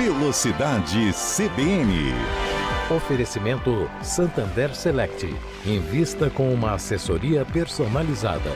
Velocidade CBN. Oferecimento Santander Select. Invista com uma assessoria personalizada.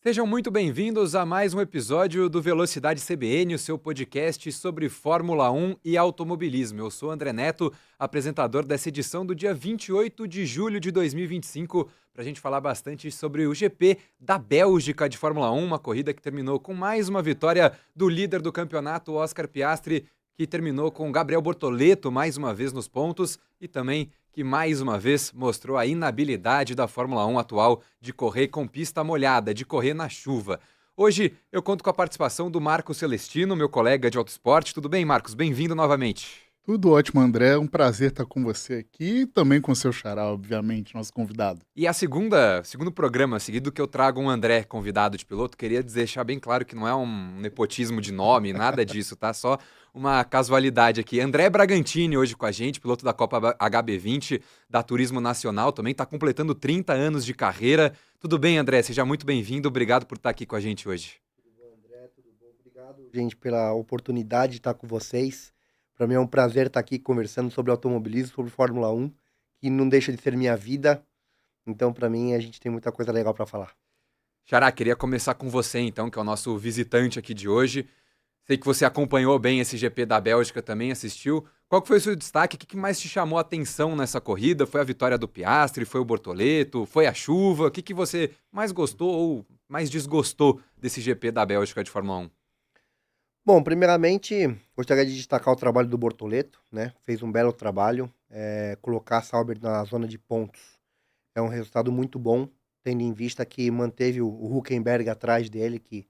Sejam muito bem-vindos a mais um episódio do Velocidade CBN, o seu podcast sobre Fórmula 1 e automobilismo. Eu sou André Neto, apresentador dessa edição do dia 28 de julho de 2025, para a gente falar bastante sobre o GP da Bélgica de Fórmula 1, uma corrida que terminou com mais uma vitória do líder do campeonato, Oscar Piastri, que terminou com Gabriel Bortoleto mais uma vez nos pontos e também que mais uma vez mostrou a inabilidade da Fórmula 1 atual de correr com pista molhada, de correr na chuva. Hoje eu conto com a participação do Marcos Celestino, meu colega de autoesporte. Tudo bem, Marcos? Bem-vindo novamente. Tudo ótimo, André. É um prazer estar com você aqui e também com o seu xará, obviamente, nosso convidado. E segundo programa seguido que eu trago um André convidado de piloto, queria deixar bem claro que não é um nepotismo de nome, nada disso, tá? Só uma casualidade aqui. André Bragantini hoje com a gente, piloto da Copa HB20 da Turismo Nacional, também está completando 30 anos de carreira. Tudo bem, André? Seja muito bem-vindo. Obrigado por estar aqui com a gente hoje. Tudo bom, André? Tudo bom? Obrigado, gente, pela oportunidade de estar com vocês. Para mim é um prazer estar aqui conversando sobre automobilismo, sobre Fórmula 1, que não deixa de ser minha vida. Então, para mim, a gente tem muita coisa legal para falar. Xará, queria começar com você, então, que é o nosso visitante aqui de hoje. Sei que você acompanhou bem esse GP da Bélgica, também assistiu. Qual que foi o seu destaque? O que mais te chamou a atenção nessa corrida? Foi a vitória do Piastri? Foi o Bortoleto? Foi a chuva? O que você mais gostou ou mais desgostou desse GP da Bélgica de Fórmula 1? Bom, primeiramente, gostaria de destacar o trabalho do Bortoleto, né? Fez um belo trabalho. Colocar a Sauber na zona de pontos é um resultado muito bom, tendo em vista que manteve o Hülkenberg atrás dele, que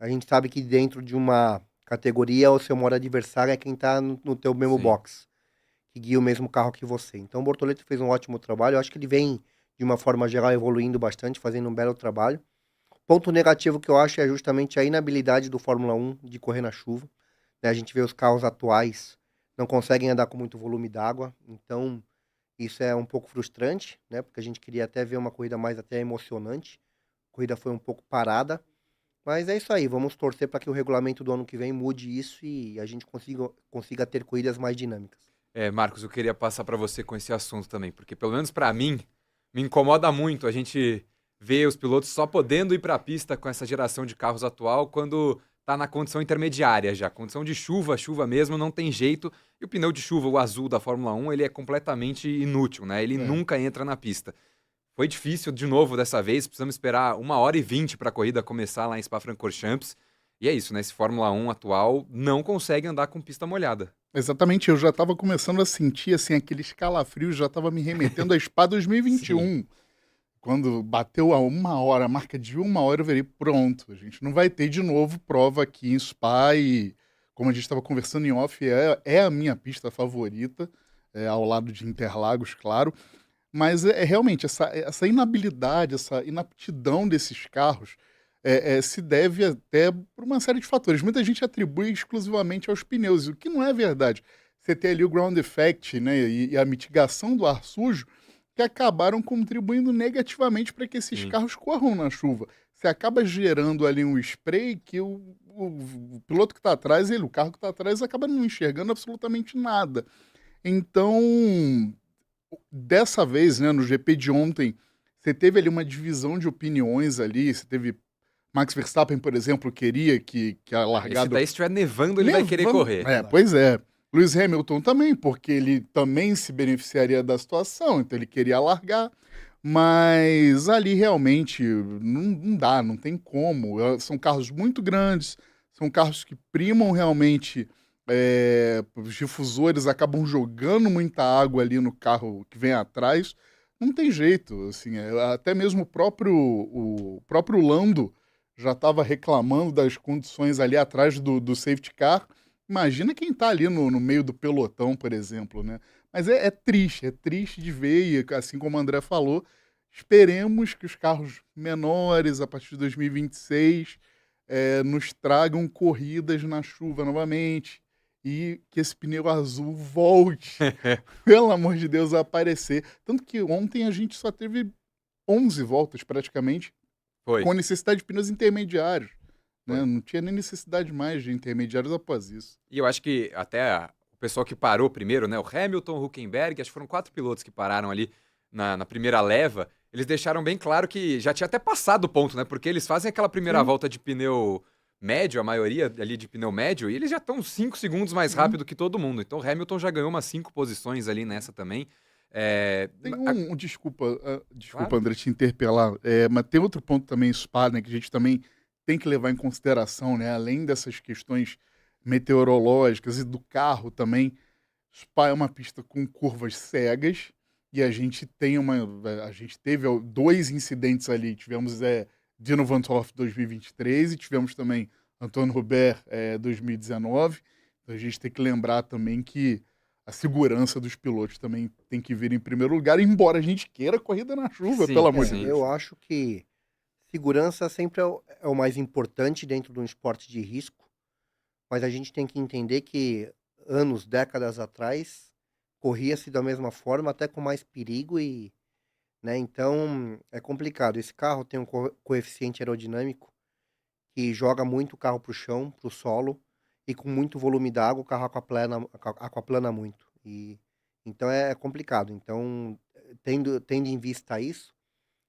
a gente sabe que dentro de uma categoria o seu maior adversário é quem está no teu mesmo box, que guia o mesmo carro que você. Então o Bortoleto fez um ótimo trabalho. Eu acho que ele vem, de uma forma geral, evoluindo bastante, fazendo um belo trabalho. Ponto negativo que eu acho é justamente a inabilidade do Fórmula 1 de correr na chuva, né? A gente vê os carros atuais não conseguem andar com muito volume d'água, então isso é um pouco frustrante, né? Porque a gente queria até ver uma corrida mais até emocionante. A corrida foi um pouco parada, mas é isso aí. Vamos torcer para que o regulamento do ano que vem mude isso e a gente consiga ter corridas mais dinâmicas. Marcos, eu queria passar para você com esse assunto também, porque pelo menos para mim, me incomoda muito a gente ver os pilotos só podendo ir para a pista com essa geração de carros atual quando está na condição intermediária já. Condição de chuva mesmo, não tem jeito. E o pneu de chuva, o azul da Fórmula 1, ele é completamente inútil, né? Ele nunca entra na pista. Foi difícil de novo dessa vez, precisamos esperar 1h20 para a corrida começar lá em Spa-Francorchamps. E é isso, né? Esse Fórmula 1 atual não consegue andar com pista molhada. Exatamente, eu já estava começando a sentir assim, aqueles calafrios, já estava me remetendo a Spa 2021. Sim. Quando bateu a 1h, a marca de 1h, eu virei, pronto, a gente não vai ter de novo prova aqui em Spa e, como a gente estava conversando em off, é a minha pista favorita, ao lado de Interlagos, claro, mas realmente essa inabilidade, essa inaptidão desses carros se deve até por uma série de fatores. Muita gente atribui exclusivamente aos pneus, o que não é verdade. Você tem ali o ground effect, né, e a mitigação do ar sujo, que acabaram contribuindo negativamente para que esses carros corram na chuva. Você acaba gerando ali um spray que o piloto que está atrás, o carro que está atrás, acaba não enxergando absolutamente nada. Então, dessa vez, né, no GP de ontem, você teve ali uma divisão de opiniões ali, você teve Max Verstappen, por exemplo, queria que a largada... Daí se estiver nevando, ele vai querer correr. Pois é. Lewis Hamilton também, porque ele também se beneficiaria da situação, então ele queria largar, mas ali realmente não dá, não tem como. São carros muito grandes, são carros que primam realmente, os difusores acabam jogando muita água ali no carro que vem atrás, não tem jeito, assim, até mesmo o próprio Lando já estava reclamando das condições ali atrás do safety car. Imagina quem tá ali no meio do pelotão, por exemplo, né? Mas é triste de ver, e assim como o André falou, esperemos que os carros menores, a partir de 2026, nos tragam corridas na chuva novamente, e que esse pneu azul volte, pelo amor de Deus, a aparecer. Tanto que ontem a gente só teve 11 voltas praticamente, Foi. com necessidade de pneus intermediários. Né? Foi. Não tinha nem necessidade mais de intermediários após isso. E eu acho que até o pessoal que parou primeiro, né? O Hamilton, o Hülkenberg, acho que foram 4 pilotos que pararam ali na primeira leva. Eles deixaram bem claro que já tinha até passado o ponto, né? Porque eles fazem aquela primeira volta de pneu médio, a maioria ali de pneu médio, e eles já estão 5 segundos mais rápido que todo mundo. Então o Hamilton já ganhou umas 5 posições ali nessa também. Tem desculpa, Claro. André, te interpelar, mas tem outro ponto também, Spa, né, que a gente também tem que levar em consideração, né, além dessas questões meteorológicas e do carro também. Spa é uma pista com curvas cegas e a gente teve 2 incidentes ali. Tivemos Dino Van Toff 2023 e tivemos também Antônio Hubert 2019. Então a gente tem que lembrar também que a segurança dos pilotos também tem que vir em primeiro lugar, embora a gente queira corrida na chuva, Sim, pelo amor de sim. Deus. Eu acho que segurança sempre é o mais importante dentro de um esporte de risco, mas a gente tem que entender que anos, décadas atrás, corria-se da mesma forma, até com mais perigo e, né, então é complicado. Esse carro tem um coeficiente aerodinâmico que joga muito o carro para o chão, para o solo, e com muito volume d'água o carro aquaplana muito. E, então é complicado. Então, tendo em vista isso,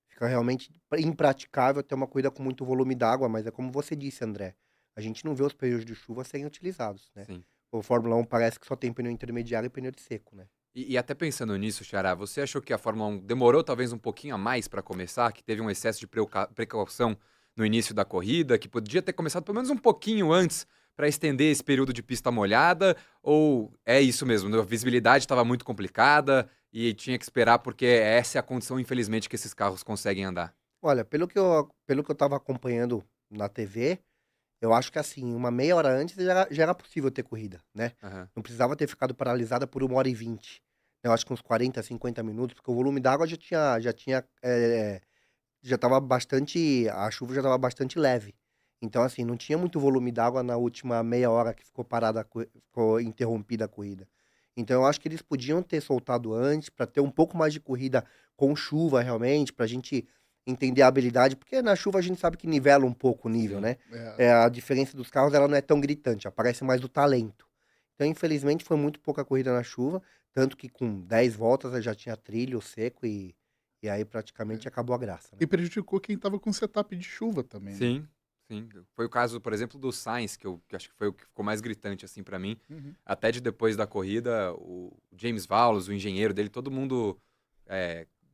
fica realmente impraticável ter uma corrida com muito volume d'água, mas é como você disse, André, a gente não vê os pneus de chuva serem utilizados, né? Sim. O Fórmula 1 parece que só tem pneu intermediário e pneu de seco, né? E até pensando nisso, Xará, você achou que a Fórmula 1 demorou talvez um pouquinho a mais para começar, que teve um excesso de precaução no início da corrida, que podia ter começado pelo menos um pouquinho antes para estender esse período de pista molhada? Ou é isso mesmo, a visibilidade estava muito complicada e tinha que esperar porque essa é a condição, infelizmente, que esses carros conseguem andar? Olha, pelo que eu tava acompanhando na TV, eu acho que assim, uma meia hora antes já era possível ter corrida, né? Aham. Não precisava ter ficado paralisada por 1h20. Eu acho que uns 40, 50 minutos, porque o volume d'água já tava bastante, a chuva já estava bastante leve. Então, assim, não tinha muito volume d'água na última meia hora que ficou parada, ficou interrompida a corrida. Então, eu acho que eles podiam ter soltado antes para ter um pouco mais de corrida com chuva, realmente, para a gente entender a habilidade, porque na chuva a gente sabe que nivela um pouco o nível, Sim. né? É, A diferença dos carros ela não é tão gritante, aparece mais do talento. Então, infelizmente, foi muito pouca corrida na chuva, tanto que com 10 voltas eu já tinha trilho seco e aí praticamente acabou a graça, né? e prejudicou quem estava com setup de chuva também, né? Sim, sim. Foi o caso, por exemplo, do Sainz, que acho que foi o que ficou mais gritante assim para mim. Uhum. Até de depois da corrida, o James Vowles, o engenheiro dele, todo mundo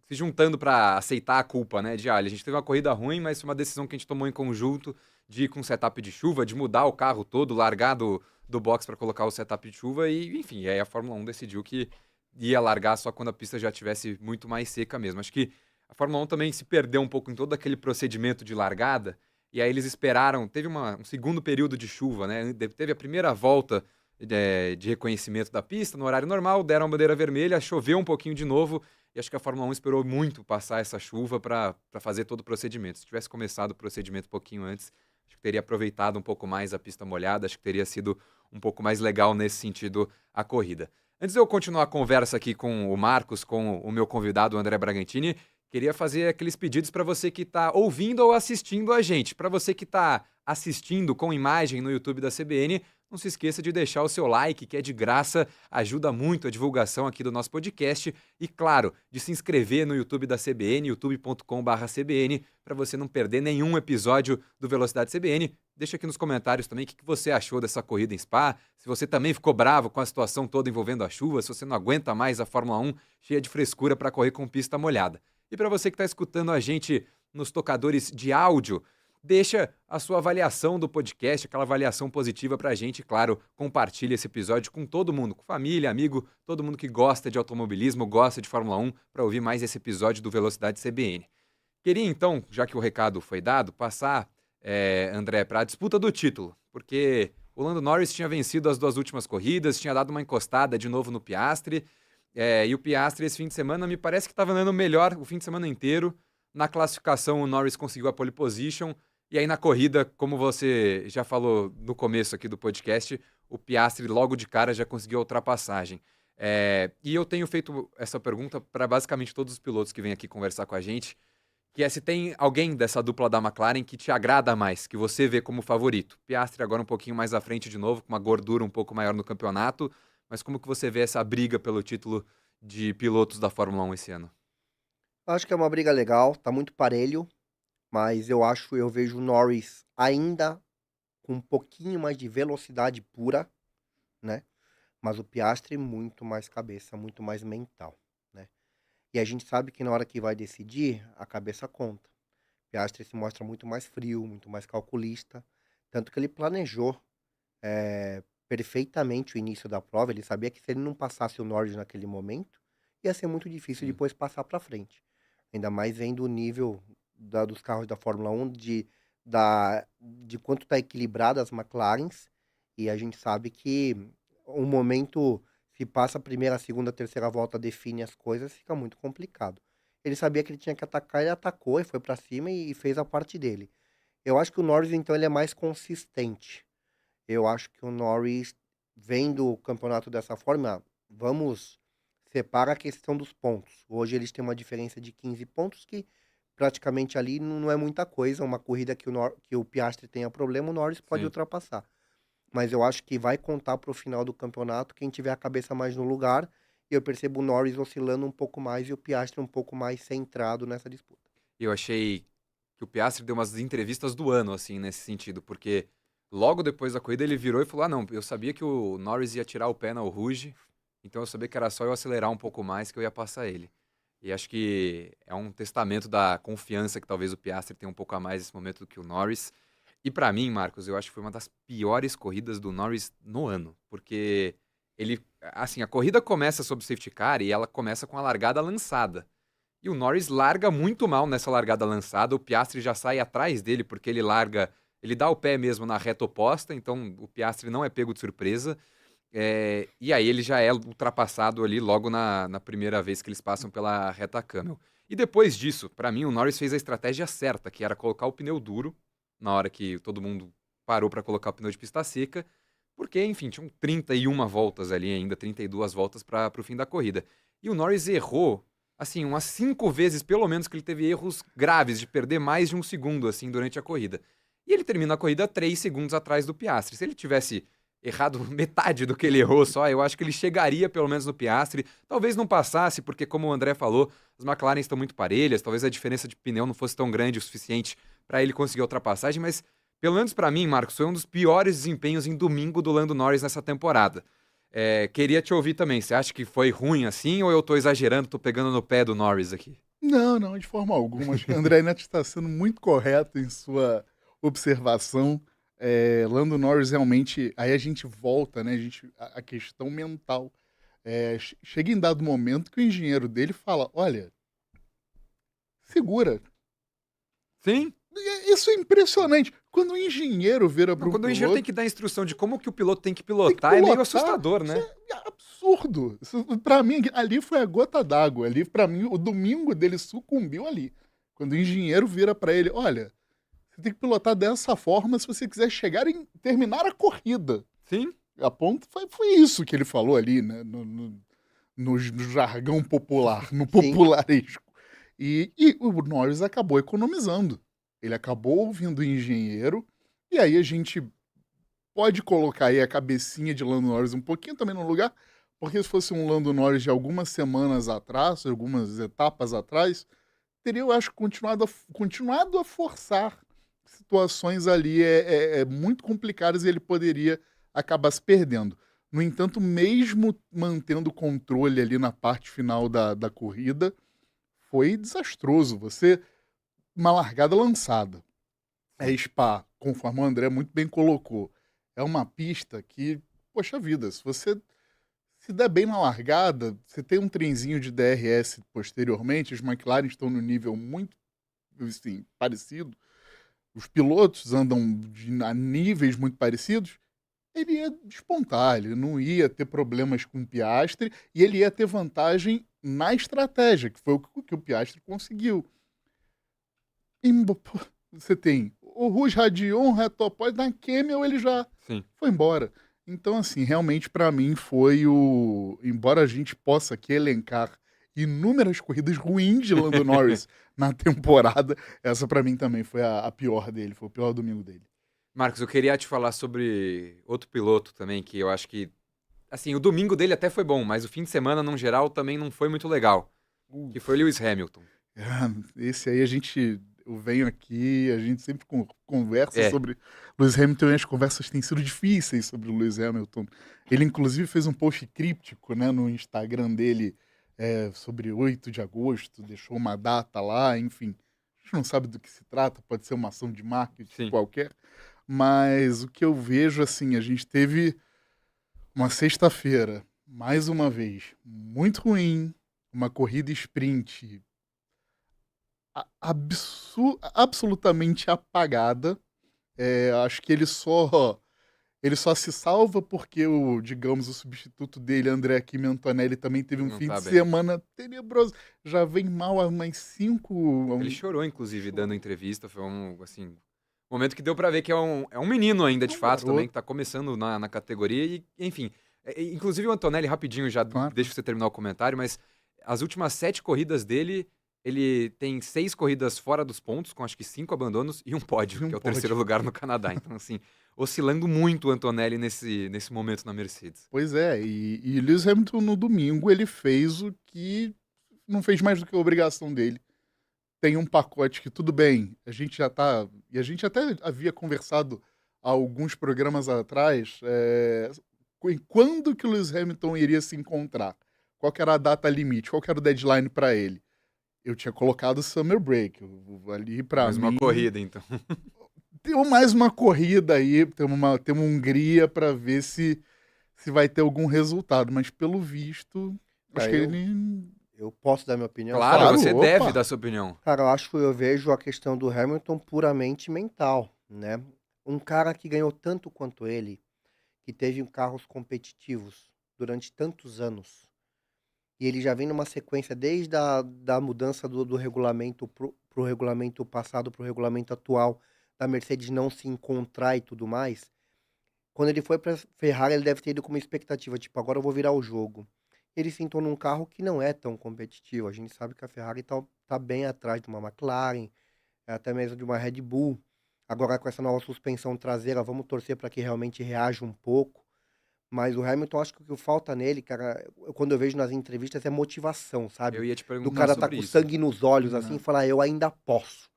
se juntando para aceitar a culpa, né? Olha, a gente teve uma corrida ruim, mas foi uma decisão que a gente tomou em conjunto de ir com setup de chuva, de mudar o carro todo, largar do box para colocar o setup de chuva e, enfim, aí a Fórmula 1 decidiu que ia largar só quando a pista já tivesse muito mais seca mesmo. Acho que a Fórmula 1 também se perdeu um pouco em todo aquele procedimento de largada, e aí eles esperaram, teve um segundo período de chuva, né? Teve a primeira volta de reconhecimento da pista no horário normal, deram a bandeira vermelha, choveu um pouquinho de novo, e acho que a Fórmula 1 esperou muito passar essa chuva para fazer todo o procedimento. Se tivesse começado o procedimento um pouquinho antes, acho que teria aproveitado um pouco mais a pista molhada, acho que teria sido um pouco mais legal nesse sentido a corrida. Antes de eu continuar a conversa aqui com o Marcos, com o meu convidado, o André Bragantini, queria fazer aqueles pedidos para você que está ouvindo ou assistindo a gente. Para você que está assistindo com imagem no YouTube da CBN, não se esqueça de deixar o seu like, que é de graça, ajuda muito a divulgação aqui do nosso podcast. E, claro, de se inscrever no YouTube da CBN, youtube.com/CBN, para você não perder nenhum episódio do Velocidade CBN. Deixa aqui nos comentários também o que você achou dessa corrida em Spa, se você também ficou bravo com a situação toda envolvendo a chuva, se você não aguenta mais a Fórmula 1 cheia de frescura para correr com pista molhada. E para você que está escutando a gente nos tocadores de áudio, deixa a sua avaliação do podcast, aquela avaliação positiva para a gente. Claro, compartilha esse episódio com todo mundo, com família, amigo, todo mundo que gosta de automobilismo, gosta de Fórmula 1, para ouvir mais esse episódio do Velocidade CBN. Queria então, já que o recado foi dado, passar, André, para a disputa do título, porque o Lando Norris tinha vencido as 2 últimas corridas, tinha dado uma encostada de novo no Piastri, e o Piastri esse fim de semana me parece que estava andando melhor o fim de semana inteiro. Na classificação o Norris conseguiu a pole position, e aí na corrida, como você já falou no começo aqui do podcast, o Piastri logo de cara já conseguiu a ultrapassagem. E eu tenho feito essa pergunta para basicamente todos os pilotos que vêm aqui conversar com a gente, que é se tem alguém dessa dupla da McLaren que te agrada mais, que você vê como favorito. Piastri agora um pouquinho mais à frente de novo, com uma gordura um pouco maior no campeonato, mas como que você vê essa briga pelo título de pilotos da Fórmula 1 esse ano? Acho que é uma briga legal, tá muito parelho, mas eu vejo o Norris ainda com um pouquinho mais de velocidade pura, né? Mas o Piastri muito mais cabeça, muito mais mental, né? E a gente sabe que na hora que vai decidir, a cabeça conta. O Piastri se mostra muito mais frio, muito mais calculista, tanto que ele planejou perfeitamente o início da prova. Ele sabia que se ele não passasse o Norris naquele momento, ia ser muito difícil Sim. depois passar para frente. Ainda mais vendo o nível dos carros da Fórmula 1, de quanto está equilibrado as McLarens, e a gente sabe que o momento, se passa a primeira, a segunda, a terceira volta, define as coisas, fica muito complicado. Ele sabia que ele tinha que atacar, ele atacou e foi para cima e fez a parte dele. Eu acho que o Norris, então, ele é mais consistente. Eu acho que o Norris, vendo o campeonato dessa forma, vamos separar a questão dos pontos. Hoje eles têm uma diferença de 15 pontos que praticamente ali não é muita coisa. Uma corrida que o Piastri tenha problema, o Norris pode Sim. ultrapassar. Mas eu acho que vai contar para o final do campeonato quem tiver a cabeça mais no lugar. E eu percebo o Norris oscilando um pouco mais e o Piastri um pouco mais centrado nessa disputa. Eu achei que o Piastri deu umas entrevistas do ano, assim, nesse sentido, porque logo depois da corrida ele virou e falou: não, eu sabia que o Norris ia tirar o pé na Rouge, então eu sabia que era só eu acelerar um pouco mais que eu ia passar ele. E acho que é um testamento da confiança que talvez o Piastri tenha um pouco a mais nesse momento do que o Norris. E pra mim, Marcos, eu acho que foi uma das piores corridas do Norris no ano, porque a corrida começa sob safety car e ela começa com a largada lançada. E o Norris larga muito mal nessa largada lançada, o Piastri já sai atrás dele porque ele dá o pé mesmo na reta oposta, então o Piastri não é pego de surpresa. E aí ele já é ultrapassado ali logo na primeira vez que eles passam pela reta Camel. E depois disso, pra mim, o Norris fez a estratégia certa, que era colocar o pneu duro na hora que todo mundo parou pra colocar o pneu de pista seca, porque, enfim, tinham 31 voltas ali ainda, 32 voltas para o fim da corrida. E o Norris errou, assim, umas 5 vezes, pelo menos, que ele teve erros graves de perder mais de um segundo, assim, durante a corrida. E ele termina a corrida 3 segundos atrás do Piastri. Se ele tivesse errado metade do que ele errou só, eu acho que ele chegaria pelo menos no Piastri. Talvez não passasse, porque como o André falou, as McLaren estão muito parelhas, talvez a diferença de pneu não fosse tão grande o suficiente para ele conseguir a ultrapassagem, mas pelo menos para mim, Marcos, foi um dos piores desempenhos em domingo do Lando Norris nessa temporada. Queria te ouvir também, você acha que foi ruim assim ou eu tô exagerando, tô pegando no pé do Norris aqui? Não, de forma alguma. Acho que o André Neto está sendo muito correto em sua observação. Lando Norris realmente. Aí a gente volta, né? A questão mental. Chega em dado momento que o engenheiro dele fala: olha, segura. Sim. Isso é impressionante. Quando o engenheiro vira para Não, o quando o engenheiro tem que dar instrução de como que o piloto tem que tem pilotar, que é meio pilotar, assustador, né? isso é absurdo. Para mim, ali foi a gota d'água. Ali, para mim, o domingo dele sucumbiu ali. Quando o engenheiro vira para ele: olha, você tem que pilotar dessa forma se você quiser chegar e terminar a corrida. Sim. A ponto foi isso que ele falou ali, né? No jargão popular, no popularesco. E o Norris acabou economizando. Ele acabou ouvindo o engenheiro, e aí a gente pode colocar aí a cabecinha de Lando Norris um pouquinho também no lugar, porque se fosse um Lando Norris de algumas semanas atrás, algumas etapas atrás, teria, eu acho, continuado a forçar situações ali muito complicadas e ele poderia acabar se perdendo. No entanto, mesmo mantendo o controle ali na parte final da corrida, foi desastroso. Uma largada lançada. Spa, conforme o André muito bem colocou, é uma pista que, poxa vida, se você se der bem na largada, você tem um trenzinho de DRS posteriormente, os McLaren estão no nível muito, assim, parecido, os pilotos andam a níveis muito parecidos, ele ia despontar, ele não ia ter problemas com o Piastri e ele ia ter vantagem na estratégia, que foi o que o Piastri conseguiu. Você tem o Rouge Radion, Retopós, na Camel ele já Sim. foi embora. Então, assim, realmente para mim foi o. Embora a gente possa aqui elencar inúmeras corridas ruins de Lando Norris na temporada, essa para mim também foi a pior dele, foi o pior domingo dele. Marcos, eu queria te falar sobre outro piloto também, que eu acho que, assim, o domingo dele até foi bom, mas o fim de semana, no geral, também não foi muito legal, que foi Lewis Hamilton. Esse aí eu venho aqui, a gente sempre conversa É. sobre Lewis Hamilton e as conversas têm sido difíceis sobre o Lewis Hamilton. Ele, inclusive, fez um post críptico, né, no Instagram dele sobre 8 de agosto, deixou uma data lá, enfim. A gente não sabe do que se trata, pode ser uma ação de marketing Sim. qualquer, mas o que eu vejo, assim, a gente teve uma sexta-feira, mais uma vez, muito ruim, uma corrida sprint absolutamente apagada. Acho que ele só se salva porque digamos, o substituto dele, André Kimi Antonelli, também teve um Não fim tá de bem. semana tenebroso. Já vem mal há mais 5. Ele chorou, inclusive, dando entrevista, foi assim, momento que deu pra ver que é um menino ainda, de fato, também, garoto. que tá começando na categoria e, enfim. Inclusive o Antonelli, rapidinho, já Claro. deixa você terminar o comentário, mas as últimas 7 corridas dele, ele tem 6 corridas fora dos pontos, com acho que 5 abandonos e um pódio, E um que é o pódio. terceiro lugar no Canadá. Então, assim, oscilando muito o Antonelli nesse momento na Mercedes. Pois é, e Lewis Hamilton no domingo ele fez o que não fez mais do que a obrigação dele. Tem um pacote que tudo bem, a gente já tá, e a gente até havia conversado há alguns programas atrás, quando que o Lewis Hamilton iria se encontrar? Qual que era a data limite? Qual que era o deadline para ele? Eu tinha colocado o Summer Break, ali para Mais mim. uma corrida, então. Tem mais uma corrida aí, tem uma Hungria para ver se vai ter algum resultado, mas pelo visto, acho que ele. Eu posso dar minha opinião? Claro, Claro, você opa. deve dar sua opinião. Cara, eu vejo a questão do Hamilton puramente mental, né? Um cara que ganhou tanto quanto ele, que teve carros competitivos durante tantos anos, e ele já vem numa sequência desde da mudança do regulamento pro regulamento passado pro regulamento atual, da Mercedes não se encontrar e tudo mais. Quando ele foi pra Ferrari, ele deve ter ido com uma expectativa, tipo, agora eu vou virar o jogo. Ele sentou num carro que não é tão competitivo. A gente sabe que a Ferrari tá bem atrás de uma McLaren, até mesmo de uma Red Bull. Agora com essa nova suspensão traseira, vamos torcer para que realmente reaja um pouco. Mas o Hamilton, acho que o que falta nele, cara, quando eu vejo nas entrevistas, é motivação, sabe? Eu ia te Do perguntar cara tá sobre com isso. sangue nos olhos, assim, Não. e falar, eu ainda posso,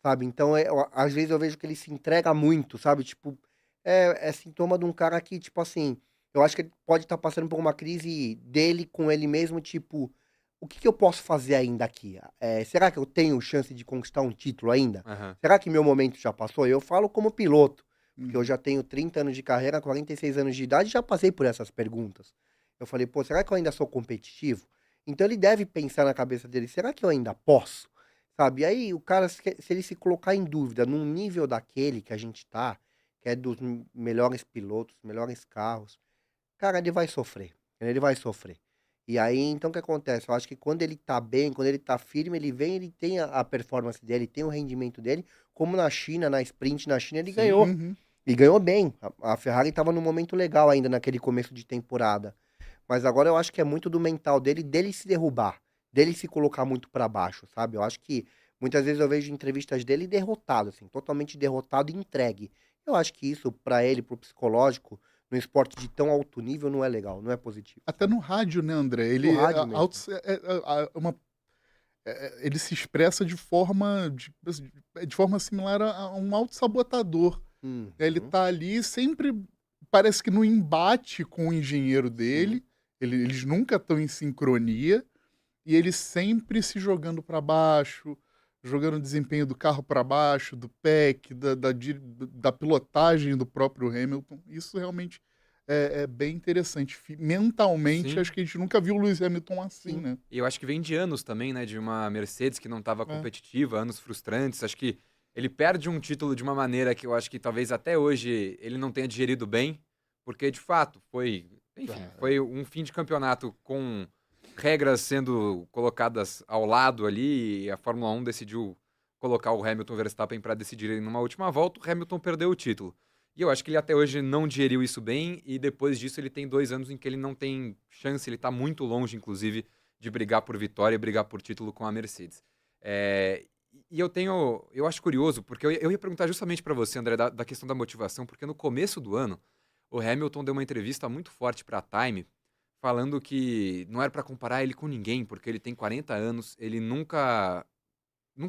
sabe? Então, às vezes eu vejo que ele se entrega muito, sabe? Tipo, é sintoma de um cara que, tipo assim, eu acho que ele pode estar passando por uma crise dele com ele mesmo, tipo, o que eu posso fazer ainda aqui? Será que eu tenho chance de conquistar um título ainda? Aham. Será que meu momento já passou? Eu falo como piloto, porque eu Uhum. já tenho 30 anos de carreira, 46 anos de idade, e já passei por essas perguntas. Eu falei, pô, será que eu ainda sou competitivo? Então ele deve pensar na cabeça dele, será que eu ainda posso? Sabe? E aí o cara, se ele se colocar em dúvida num nível daquele que a gente tá, que é dos melhores pilotos, melhores carros, cara, ele vai sofrer. Ele vai sofrer. E aí, então, o que acontece? Eu acho que quando ele tá bem, quando ele tá firme, ele vem, ele tem a performance dele, tem o rendimento dele, como na China, na sprint na China, ele Sim. ganhou. Uhum. E ganhou bem. A Ferrari tava num momento legal ainda naquele começo de temporada. Mas agora eu acho que é muito do mental dele se derrubar, dele se colocar muito pra baixo, sabe? Eu acho que muitas vezes eu vejo entrevistas dele derrotado, assim, totalmente derrotado e entregue. Eu acho que isso, pra ele, pro psicológico, no esporte de tão alto nível, não é legal, não é positivo. Até no rádio, né, André? Ele, No rádio mesmo. ele se expressa de forma similar a um autossabotador. Ele Uhum. tá ali sempre, parece que no embate com o engenheiro dele, eles nunca estão em sincronia, e ele sempre se jogando para baixo, jogando o desempenho do carro para baixo, do PEC, da pilotagem do próprio Hamilton. Isso realmente é bem interessante. Mentalmente, Sim. acho que a gente nunca viu o Lewis Hamilton assim, Sim. né? E eu acho que vem de anos também, né? De uma Mercedes que não estava competitiva, anos frustrantes. Acho que ele perde um título de uma maneira que eu acho que talvez até hoje ele não tenha digerido bem, porque de fato foi, enfim, foi um fim de campeonato com regras sendo colocadas ao lado ali e a Fórmula 1 decidiu colocar o Hamilton e o Verstappen para decidirem numa última volta. O Hamilton perdeu o título. E eu acho que ele até hoje não digeriu isso bem, e depois disso ele tem 2 anos em que ele não tem chance, ele está muito longe, inclusive, de brigar por vitória e brigar por título com a Mercedes. É, e eu acho curioso, porque eu ia perguntar justamente para você, André, da questão da motivação, porque no começo do ano, o Hamilton deu uma entrevista muito forte para a Time, falando que não era para comparar ele com ninguém, porque ele tem 40 anos, ele nunca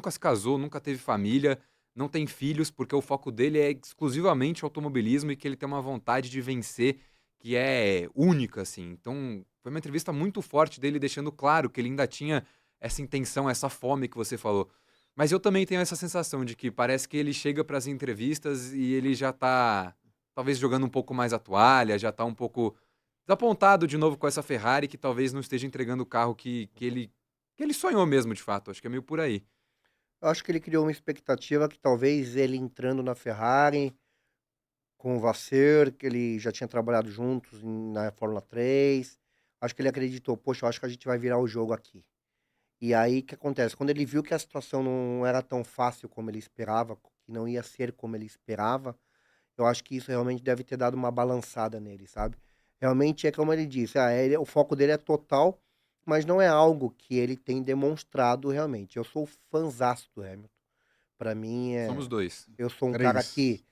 se casou, nunca teve família, não tem filhos, porque o foco dele é exclusivamente o automobilismo e que ele tem uma vontade de vencer que é única, assim. Então, foi uma entrevista muito forte dele, deixando claro que ele ainda tinha essa intenção, essa fome que você falou. Mas eu também tenho essa sensação de que parece que ele chega para as entrevistas e ele já tá, talvez, jogando um pouco mais a toalha, já tá um pouco desapontado de novo com essa Ferrari, que talvez não esteja entregando o carro que ele sonhou mesmo, de fato. Acho que é meio por aí. Eu acho que ele criou uma expectativa que talvez ele entrando na Ferrari, com o Vasser, que ele já tinha trabalhado juntos na Fórmula 3, acho que ele acreditou, poxa, eu acho que a gente vai virar o jogo aqui. E aí, o que acontece? Quando ele viu que a situação não era tão fácil como ele esperava, que não ia ser como ele esperava, eu acho que isso realmente deve ter dado uma balançada nele, sabe? Realmente é como ele disse, o foco dele é total, mas não é algo que ele tem demonstrado realmente. Eu sou fãzaço do Hamilton. Para mim, Somos dois. eu sou um cara Três. que,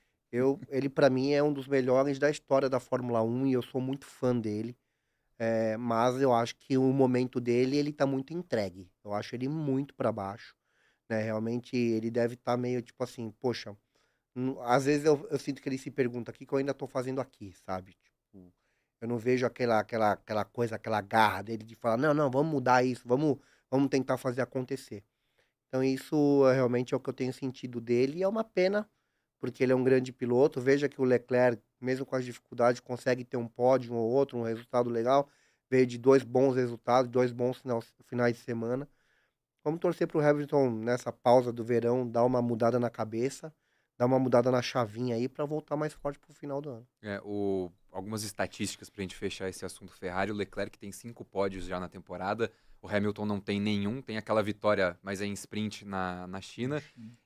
ele para mim é um dos melhores da história da Fórmula 1 e eu sou muito fã dele. Mas eu acho que o momento dele, ele tá muito entregue. Eu acho ele muito para baixo, né? Realmente ele deve estar meio tipo assim, poxa, às vezes eu sinto que ele se pergunta: "O que que eu ainda tô fazendo aqui?", sabe? Tipo, eu não vejo aquela coisa, aquela garra dele de falar: "Não, não, vamos mudar isso, vamos tentar fazer acontecer". Então isso realmente é o que eu tenho sentido dele e é uma pena, porque ele é um grande piloto. Veja que o Leclerc, mesmo com as dificuldades, consegue ter um pódio um ou outro, um resultado legal. Veio de 2 bons resultados, 2 bons finais de semana. Vamos torcer para o Hamilton, nessa pausa do verão, dar uma mudada na cabeça, dar uma mudada na chavinha aí para voltar mais forte para o final do ano. Algumas estatísticas para a gente fechar esse assunto Ferrari. O Leclerc tem 5 pódios já na temporada. O Hamilton não tem nenhum. Tem aquela vitória, mas é em sprint na China.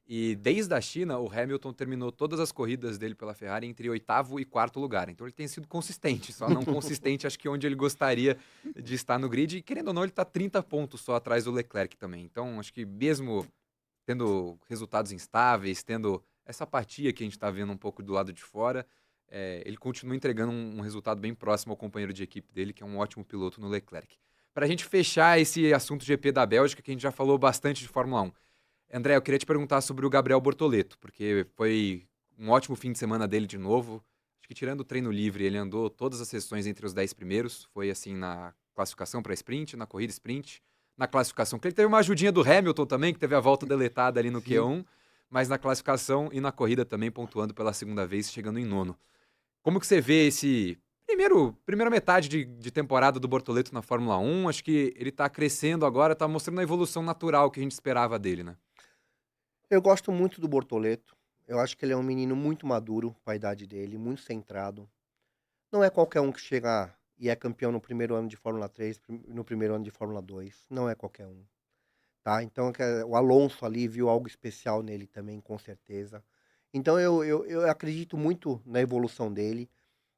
E desde a China, o Hamilton terminou todas as corridas dele pela Ferrari entre 8º e 4º lugar. Então ele tem sido consistente, só não consistente, acho que onde ele gostaria de estar no grid. E querendo ou não, ele está 30 pontos só atrás do Leclerc também. Então acho que mesmo tendo resultados instáveis, tendo essa apatia que a gente está vendo um pouco do lado de fora, ele continua entregando um resultado bem próximo ao companheiro de equipe dele, que é um ótimo piloto no Leclerc. Para a gente fechar esse assunto GP da Bélgica, que a gente já falou bastante de Fórmula 1. André, eu queria te perguntar sobre o Gabriel Bortoleto, porque foi um ótimo fim de semana dele de novo. Acho que tirando o treino livre, ele andou todas as sessões entre os 10 primeiros. Foi assim na classificação para sprint, na corrida sprint, na classificação, que ele teve uma ajudinha do Hamilton também, que teve a volta deletada ali no Q1, mas na classificação e na corrida também pontuando pela segunda vez, chegando em 9º. Como que você vê esse primeira metade de temporada do Bortoleto na Fórmula 1? Acho que ele tá crescendo agora, tá mostrando a evolução natural que a gente esperava dele, né? Eu gosto muito do Bortoleto. Eu acho que ele é um menino muito maduro para a idade dele, muito centrado. Não é qualquer um que chega e é campeão no primeiro ano de Fórmula 3, no primeiro ano de Fórmula 2. Não é qualquer um, tá? Então, o Alonso ali viu algo especial nele também, com certeza. Então, eu acredito muito na evolução dele.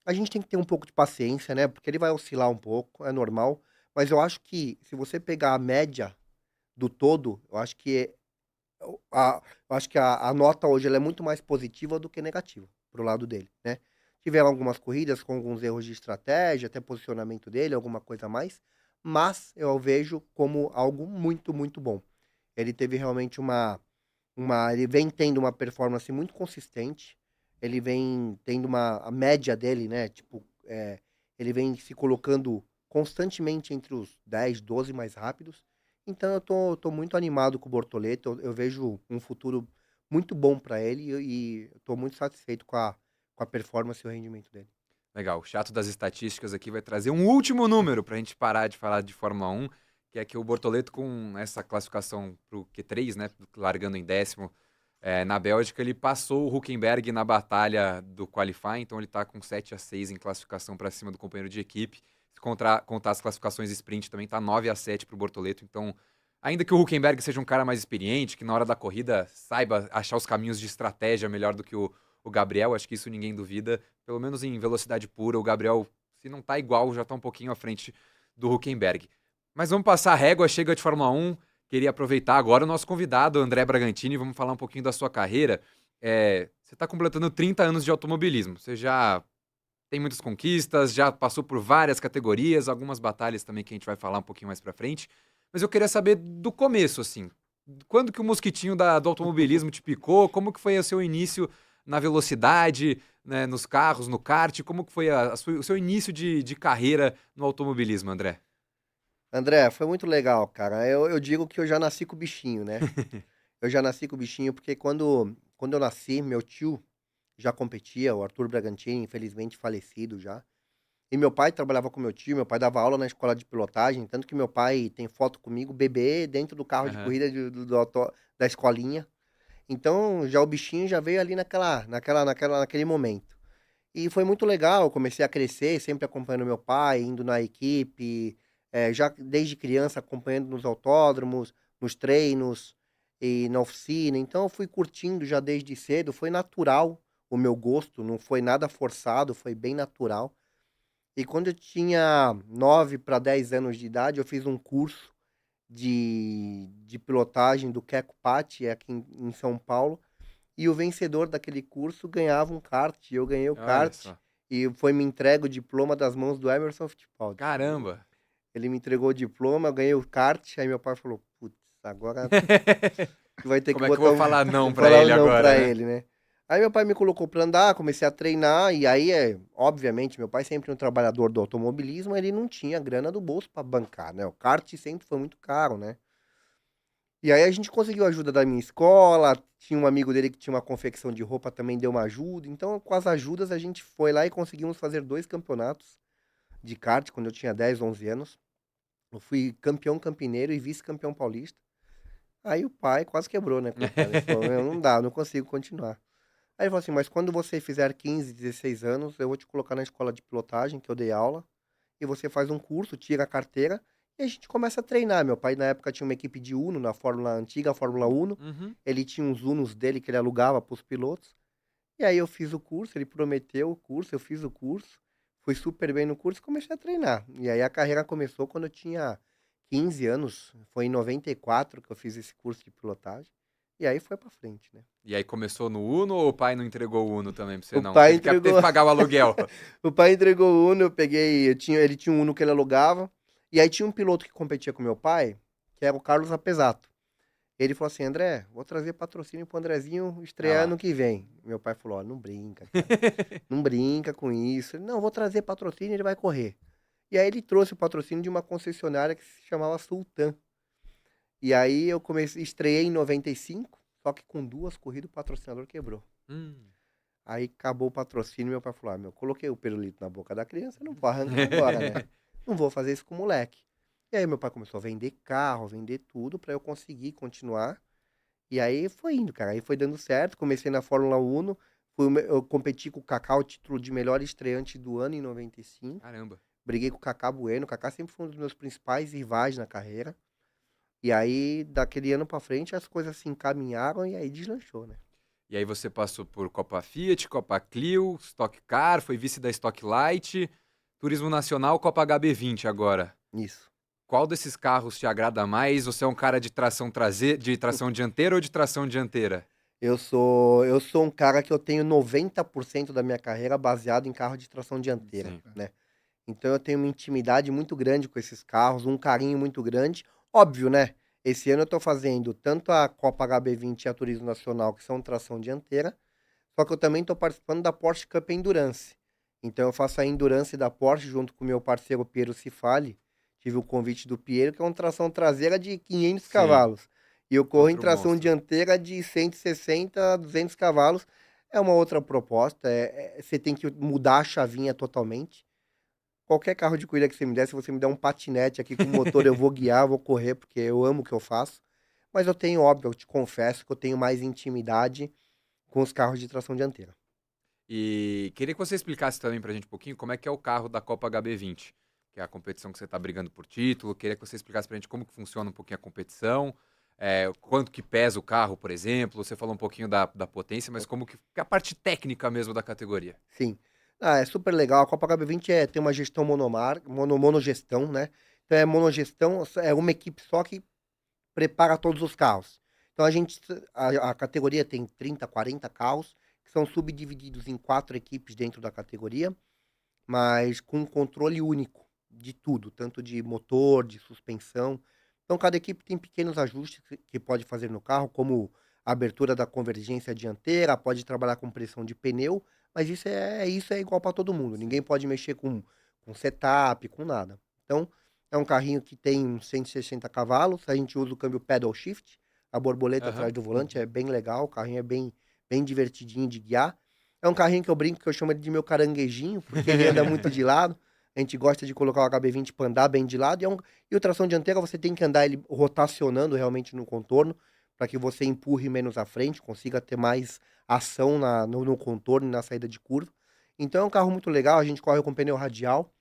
A gente tem que ter um pouco de paciência, né? Porque ele vai oscilar um pouco, é normal. Mas eu acho que, se você pegar a média do todo, eu acho que a nota hoje ela é muito mais positiva do que negativa pro lado dele, né? Tiveram algumas corridas com alguns erros de estratégia, até posicionamento dele, alguma coisa a mais, mas eu vejo como algo muito, muito bom. Ele teve realmente ele vem tendo uma performance muito consistente, ele vem tendo a média dele, né? Tipo, ele vem se colocando constantemente entre os 10, 12 mais rápidos. Então eu tô muito animado com o Bortoleto, eu vejo um futuro muito bom para ele e eu tô muito satisfeito com a performance e o rendimento dele. Legal, o chato das estatísticas aqui vai trazer um último número para a gente parar de falar de Fórmula 1, que é que o Bortoleto, com essa classificação para o Q3, né, largando em 10º, na Bélgica, ele passou o Hülkenberg na batalha do Qualify, então ele está com 7-6 em classificação para cima do companheiro de equipe. Se contar as classificações sprint também, está 9-7 para o Bortoleto, então ainda que o Hülkenberg seja um cara mais experiente, que na hora da corrida saiba achar os caminhos de estratégia melhor do que o o Gabriel, acho que isso ninguém duvida, pelo menos em velocidade pura, o Gabriel, se não tá igual, já tá um pouquinho à frente do Hülkenberg. Mas vamos passar a régua, chega de Fórmula 1, queria aproveitar agora o nosso convidado, André Bragantini, vamos falar um pouquinho da sua carreira. Você está completando 30 anos de automobilismo, você já tem muitas conquistas, já passou por várias categorias, algumas batalhas também que a gente vai falar um pouquinho mais pra frente, mas eu queria saber do começo, assim, quando que o mosquitinho do automobilismo te picou, como que foi o seu início na velocidade, né, nos carros, no kart, como que foi o seu início de carreira no automobilismo, André? André, foi muito legal, cara. Eu digo que eu já nasci com o bichinho, né? Eu já nasci com o bichinho porque quando eu nasci, meu tio já competia, o Arthur Bragantini, infelizmente falecido já. E meu pai trabalhava com meu pai dava aula na escola de pilotagem, tanto que meu pai tem foto comigo, bebê, dentro do carro de Aham. corrida da escolinha. Então, já o bichinho já veio ali naquele momento. E foi muito legal, eu comecei a crescer, sempre acompanhando meu pai, indo na equipe, já desde criança acompanhando nos autódromos, nos treinos e na oficina. Então, eu fui curtindo já desde cedo, foi natural o meu gosto, não foi nada forçado, foi bem natural. E quando eu tinha 9 para 10 anos de idade, eu fiz um curso de pilotagem do Queco Patti, aqui em São Paulo, e o vencedor daquele curso ganhava um kart, e eu ganhei o Olha kart, só. e foi me entregue o diploma das mãos do Emerson Fittipaldi. Caramba! Ele me entregou o diploma, eu ganhei o kart, aí meu pai falou, putz, agora tu vai ter que Como é que eu botar vou falar não pra falar ele um não agora, pra né? ele, né? Aí meu pai me colocou pra andar, comecei a treinar, e aí, obviamente, meu pai sempre um trabalhador do automobilismo, ele não tinha grana do bolso pra bancar, né? O kart sempre foi muito caro, né? E aí a gente conseguiu a ajuda da minha escola, tinha um amigo dele que tinha uma confecção de roupa, também deu uma ajuda. Então, com as ajudas, a gente foi lá e conseguimos fazer 2 campeonatos de kart quando eu tinha 10, 11 anos. Eu fui campeão campineiro e vice-campeão paulista. Aí o pai quase quebrou, né, coitado? Ele falou, "Meu, não dá, eu não consigo continuar." Aí ele falou assim, mas quando você fizer 15, 16 anos, eu vou te colocar na escola de pilotagem, que eu dei aula, e você faz um curso, tira a carteira, e a gente começa a treinar. Meu pai, na época, tinha uma equipe de Uno, na Fórmula antiga, Fórmula Uno. Uhum. Ele tinha uns Unos dele que ele alugava para os pilotos. E aí eu fiz o curso, ele prometeu o curso, eu fiz o curso, fui super bem no curso e comecei a treinar. E aí a carreira começou quando eu tinha 15 anos, foi em 94 que eu fiz esse curso de pilotagem. E aí foi pra frente, né? E aí começou no Uno ou o pai não entregou o Uno também pra você O não? pai Teve entregou, que pagar o aluguel. o pai entregou o Uno, ele tinha um Uno que ele alugava. E aí tinha um piloto que competia com meu pai, que era o Carlos Apesato. Ele falou assim, André, vou trazer patrocínio pro Andrezinho Ah estrear lá. ano que vem. Meu pai falou, ó, não brinca, cara. Não brinca com isso. Ele, não, vou trazer patrocínio, ele vai correr. E aí ele trouxe o patrocínio de uma concessionária que se chamava Sultan. E aí eu estreiei em 95, só que com 2 corridas o patrocinador quebrou. Hum. Aí acabou o patrocínio, meu pai falou, coloquei o pirulito na boca da criança, não vou arrancar agora, né? Não vou fazer isso com o moleque. E aí meu pai começou a vender carro, vender tudo pra eu conseguir continuar. E aí foi indo, cara. Aí foi dando certo. Comecei na Fórmula 1. Eu competi com o Kaká, o título de melhor estreante do ano em 95. Caramba. Briguei com o Kaká Bueno. O Kaká sempre foi um dos meus principais rivais na carreira. E aí, daquele ano pra frente, as coisas se encaminharam e aí deslanchou, né? E aí você passou por Copa Fiat, Copa Clio, Stock Car, foi vice da Stock Light, Turismo Nacional, Copa HB20 agora. Isso. Qual desses carros te agrada mais? Você é um cara de tração dianteira ou de tração dianteira? Eu sou um cara que eu tenho 90% da minha carreira baseado em carro de tração dianteira, Sim. né? Então eu tenho uma intimidade muito grande com esses carros, um carinho muito grande. Óbvio, né? Esse ano eu tô fazendo tanto a Copa HB20 e a Turismo Nacional, que são tração dianteira, só que eu também tô participando da Porsche Cup Endurance. Então eu faço a Endurance da Porsche junto com o meu parceiro Piero Cifali. Tive o convite do Piero, que é uma tração traseira de 500 Sim. cavalos. E eu corro em Outro tração monstro. dianteira de 160 a 200 cavalos. É uma outra proposta. Você tem que mudar a chavinha totalmente. Qualquer carro de corrida que você me der, se você me der um patinete aqui com motor, eu vou guiar, vou correr, porque eu amo o que eu faço. Mas eu tenho, óbvio, eu te confesso que eu tenho mais intimidade com os carros de tração dianteira. E queria que você explicasse também pra gente um pouquinho como é que é o carro da Copa HB20, que é a competição que você tá brigando por título. Queria que você explicasse pra gente como que funciona um pouquinho a competição. quanto que pesa o carro, por exemplo. Você falou um pouquinho da potência, mas como que é a parte técnica mesmo da categoria? Sim. É super legal. A Copa HB20 tem uma gestão monogestão, né? Então é monogestão, é uma equipe só que prepara todos os carros. Então a categoria tem 30, 40 carros, que são subdivididos em 4 equipes dentro da categoria, mas com um controle único de tudo, tanto de motor, de suspensão. Então cada equipe tem pequenos ajustes que pode fazer no carro, como a abertura da convergência dianteira, pode trabalhar com pressão de pneu, mas isso é igual para todo mundo. Ninguém pode mexer com setup, com nada. Então é um carrinho que tem uns 160 cavalos, a gente usa o câmbio pedal shift, a borboleta Aham. atrás do volante é bem legal, o carrinho é bem divertidinho de guiar. É um carrinho que eu brinco que eu chamo ele de meu caranguejinho, porque ele anda muito de lado. A gente gosta de colocar o HB20 para andar bem de lado. E o tração dianteira você tem que andar ele rotacionando realmente no contorno, para que você empurre menos à frente, consiga ter mais ação no contorno e na saída de curva. Então é um carro muito legal, a gente corre com pneu radial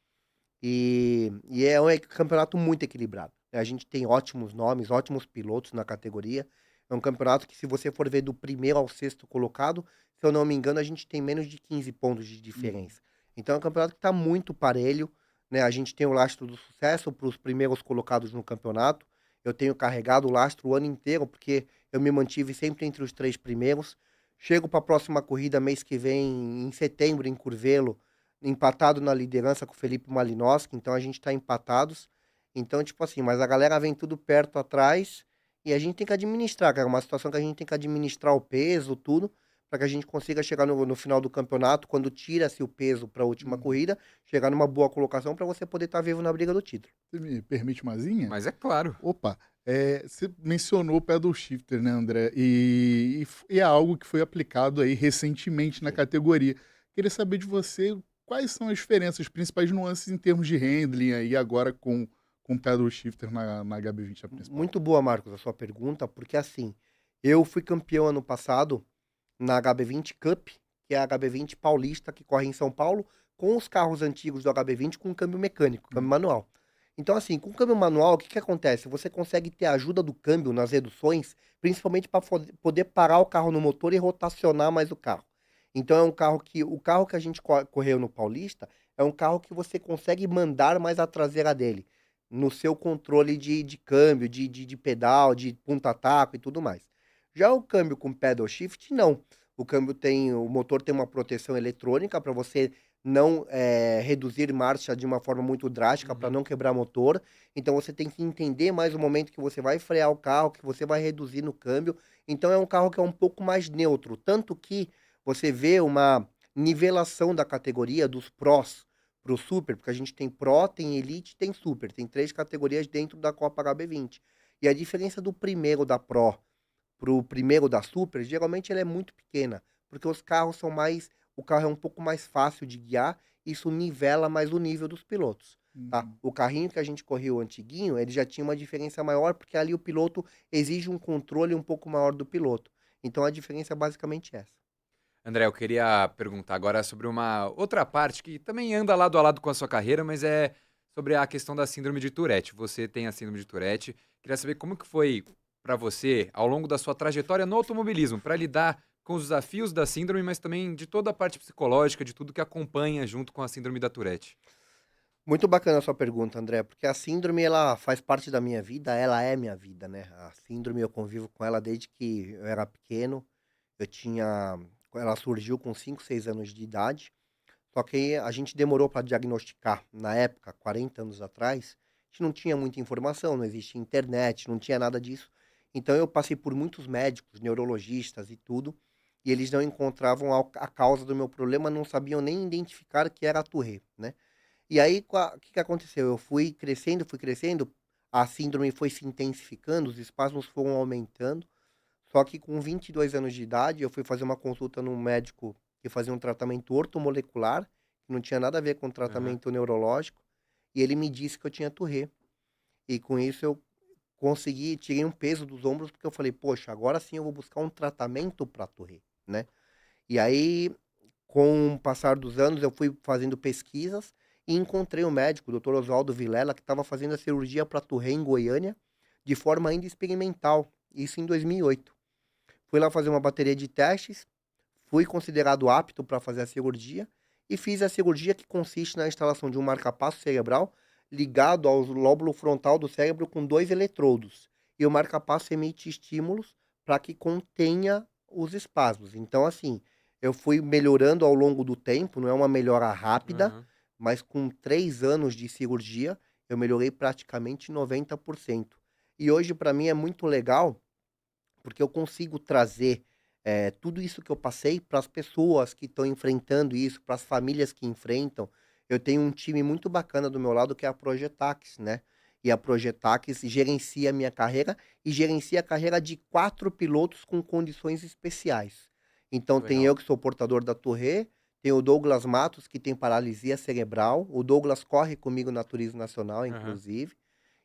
e é um campeonato muito equilibrado. A gente tem ótimos nomes, ótimos pilotos na categoria. É um campeonato que, se você for ver do primeiro ao sexto colocado, se eu não me engano, a gente tem menos de 15 pontos de diferença. Então é um campeonato que está muito parelho, né? A gente tem o lastro do sucesso para os primeiros colocados no campeonato. Eu tenho carregado o lastro o ano inteiro, porque eu me mantive sempre entre os 3 primeiros. Chego para a próxima corrida mês que vem, em setembro, em Curvelo, empatado na liderança com o Felipe Malinowski, então a gente está empatados. Então, tipo assim, mas a galera vem tudo perto atrás e a gente tem que administrar, cara. É uma situação que a gente tem que administrar o peso, tudo, para que a gente consiga chegar no final do campeonato, quando tira-se o peso para a última corrida, chegar numa boa colocação para você poder estar vivo na briga do título. Você me permite uma zinha? Mas é claro. Opa, você mencionou o pedal shifter, né, André? E é algo que foi aplicado aí recentemente na categoria. Queria saber de você quais são as diferenças, as principais nuances em termos de handling aí agora com o pedal shifter na HB20 a principal. Muito boa, Marcos, a sua pergunta, porque assim, eu fui campeão ano passado na HB20 Cup, que é a HB20 paulista, que corre em São Paulo, com os carros antigos do HB20 com câmbio mecânico, câmbio manual. Então, assim, com câmbio manual, o que acontece? Você consegue ter a ajuda do câmbio nas reduções, principalmente para poder parar o carro no motor e rotacionar mais o carro. Então, o carro que a gente correu no Paulista é um carro que você consegue mandar mais a traseira dele, no seu controle de câmbio, de pedal, de punta-taco e tudo mais. Já o câmbio com pedal shift, não. O motor tem uma proteção eletrônica para você não reduzir marcha de uma forma muito drástica, para não quebrar motor. Então você tem que entender mais o momento que você vai frear o carro, que você vai reduzir no câmbio. Então é um carro que é um pouco mais neutro, tanto que você vê uma nivelação da categoria dos Pros para o Super, porque a gente tem Pro, tem Elite, tem Super, tem 3 categorias dentro da Copa HB20. E a diferença do primeiro da Pro para o primeiro da Super, geralmente ela é muito pequena, porque os carros são mais, o carro é um pouco mais fácil de guiar, isso nivela mais o nível dos pilotos, tá? O carrinho que a gente correu antiguinho, ele já tinha uma diferença maior, porque ali o piloto exige um controle um pouco maior do piloto. Então a diferença é basicamente essa. André, eu queria perguntar agora sobre uma outra parte que também anda lado a lado com a sua carreira, mas é sobre a questão da síndrome de Tourette. Você tem a síndrome de Tourette. Queria saber como que foi para você, ao longo da sua trajetória no automobilismo, para lidar com os desafios da síndrome, mas também de toda a parte psicológica, de tudo que acompanha junto com a síndrome da Tourette. Muito bacana a sua pergunta, André, porque a síndrome, ela faz parte da minha vida, ela é minha vida, né? A síndrome, eu convivo com ela desde que eu era pequeno. Ela surgiu com 5, 6 anos de idade, só que a gente demorou para diagnosticar. Na época, 40 anos atrás, a gente não tinha muita informação, não existia internet, não tinha nada disso. Então eu passei por muitos médicos, neurologistas e tudo, e eles não encontravam a causa do meu problema, não sabiam nem identificar que era a Tourette, né? E aí, o que aconteceu? Eu fui crescendo, a síndrome foi se intensificando, os espasmos foram aumentando, só que com 22 anos de idade, eu fui fazer uma consulta num médico que fazia um tratamento ortomolecular, que não tinha nada a ver com tratamento neurológico, e ele me disse que eu tinha Tourette. E com isso eu tirei um peso dos ombros, porque eu falei, poxa, agora sim eu vou buscar um tratamento para Tourette, né? E aí, com o passar dos anos, eu fui fazendo pesquisas e encontrei um médico, o Dr. Oswaldo Vilela, que estava fazendo a cirurgia para Tourette em Goiânia, de forma ainda experimental. isso em 2008. Fui lá fazer uma bateria de testes, fui considerado apto para fazer a cirurgia e fiz a cirurgia que consiste na instalação de um marca-passo cerebral ligado ao lóbulo frontal do cérebro com 2 eletrodos. E o marca-passo emite estímulos para que contenha os espasmos. Então, assim, eu fui melhorando ao longo do tempo, não é uma melhora rápida, Aham. mas com 3 anos de cirurgia, eu melhorei praticamente 90%. E hoje, para mim, é muito legal, porque eu consigo trazer tudo isso que eu passei para as pessoas que estão enfrentando isso, para as famílias que enfrentam. Eu tenho um time muito bacana do meu lado, que é a Projetax, né? E a Projetax gerencia a minha carreira e gerencia a carreira de 4 pilotos com condições especiais. Então, tem Legal. eu que sou portador da Tourette, tem o Douglas Matos, que tem paralisia cerebral. O Douglas corre comigo na Turismo Nacional, Aham. inclusive.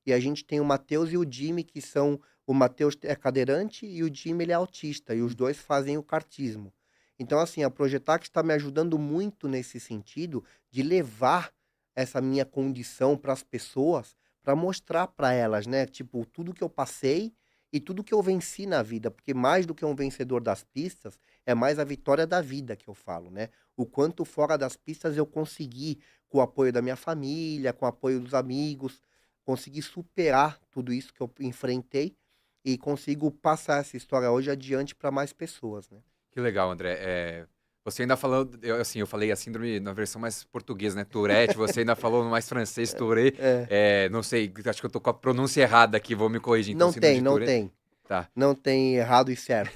E a gente tem o Matheus e o Jimmy, que são... O Matheus é cadeirante e o Jimmy ele é autista. E os dois fazem o kartismo. Então, assim, a Projetax está me ajudando muito nesse sentido de levar essa minha condição para as pessoas, para mostrar para elas, né? Tipo, tudo que eu passei e tudo que eu venci na vida. Porque mais do que um vencedor das pistas, é mais a vitória da vida que eu falo, né? O quanto fora das pistas eu consegui, com o apoio da minha família, com o apoio dos amigos, consegui superar tudo isso que eu enfrentei e consigo passar essa história hoje adiante para mais pessoas, né? Que legal, André. Você ainda falou, eu falei a síndrome na versão mais portuguesa, né? Tourette, você ainda falou mais francês, Tourette. É, Não sei, acho que eu tô com a pronúncia errada aqui, vou me corrigir. Então, não síndrome tem, de não Tourette. tem. Tá. Não tem errado e certo,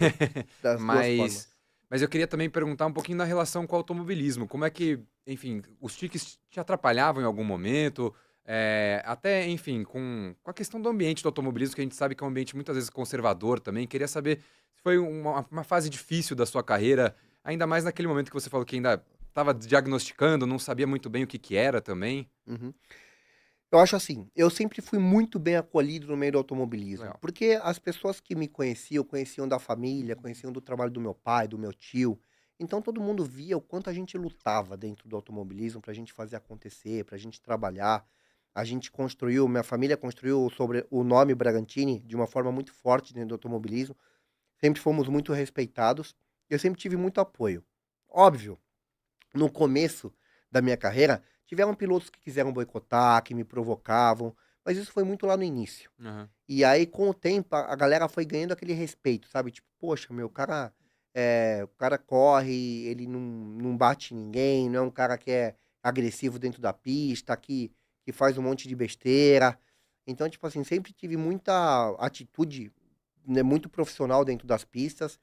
das duas Mas, formas. mas eu queria também perguntar um pouquinho da relação com o automobilismo. Como é que, enfim, os tiques te atrapalhavam em algum momento? Até, enfim, com a questão do ambiente do automobilismo, que a gente sabe que é um ambiente muitas vezes conservador também. Queria saber se foi uma fase difícil da sua carreira, ainda mais naquele momento que você falou que ainda estava diagnosticando, não sabia muito bem o que que era também. Uhum. Eu acho assim, eu sempre fui muito bem acolhido no meio do automobilismo, Legal. porque as pessoas que me conheciam, conheciam da família, conheciam do trabalho do meu pai, do meu tio. Então todo mundo via o quanto a gente lutava dentro do automobilismo para a gente fazer acontecer, para a gente trabalhar. A gente construiu, minha família construiu sobre o nome Bragantini de uma forma muito forte dentro do automobilismo. Sempre fomos muito respeitados. Eu sempre tive muito apoio. Óbvio, no começo da minha carreira, tiveram pilotos que quiseram boicotar, que me provocavam, mas isso foi muito lá no início. Aham. E aí, com o tempo, a galera foi ganhando aquele respeito, sabe? Tipo, poxa, meu, o cara corre, ele não bate em ninguém, não é um cara que é agressivo dentro da pista, que faz um monte de besteira. Então, tipo assim, sempre tive muita atitude, né, muito profissional dentro das pistas.